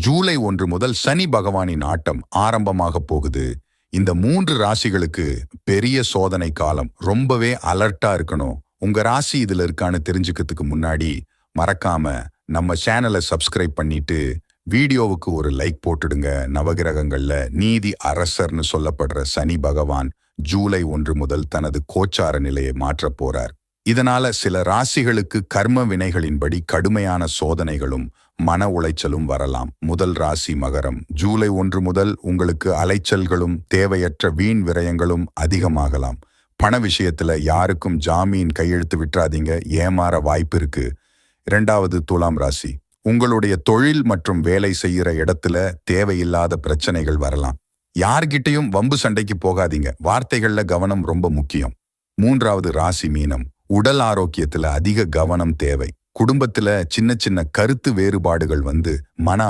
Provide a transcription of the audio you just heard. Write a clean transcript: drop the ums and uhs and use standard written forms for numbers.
ஜூலை 1 முதல் சனி பகவானின் ஆட்டம் ஆரம்பமாக போகுது. இந்த 3 ராசிகளுக்கு பெரிய சோதனை காலம். ரொம்பவே அலர்ட்டா இருக்கணும். உங்க ராசி இதுல இருக்கான்னு தெரிஞ்சுக்கிறதுக்கு முன்னாடி மறக்காம நம்ம சேனலை சப்ஸ்கிரைப் பண்ணிட்டு வீடியோவுக்கு ஒரு லைக் போட்டுடுங்க. நவகிரகங்கள்ல நீதி அரசர்னு சொல்லப்படுற சனி பகவான் ஜூலை 1 முதல் தனது கோச்சார நிலையை மாற்றப் போறார். இதனால சில ராசிகளுக்கு கர்ம வினைகளின்படி கடுமையான சோதனைகளும் மன உளைச்சலும் வரலாம். முதல் ராசி மகரம். ஜூலை 1 முதல் உங்களுக்கு அலைச்சல்களும் தேவையற்ற வீண் விரயங்களும் அதிகமாகலாம். பண விஷயத்துல யாருக்கும் ஜாமீன் கையெழுத்து விட்டுறாதீங்க, ஏமாற வாய்ப்பு இருக்கு. இரண்டாவது துலாம் ராசி. உங்களுடைய தொழில் மற்றும் வேலை செய்யற இடத்துல தேவையில்லாத பிரச்சனைகள் வரலாம். யார்கிட்டையும் வம்பு சண்டைக்கு போகாதீங்க, வார்த்தைகள்ல கவனம் ரொம்ப முக்கியம். மூன்றாவது ராசி மீனம். உடல் ஆரோக்கியத்துல அதிக கவனம் தேவை. குடும்பத்துல சின்ன சின்ன கருத்து வேறுபாடுகள் வந்து மன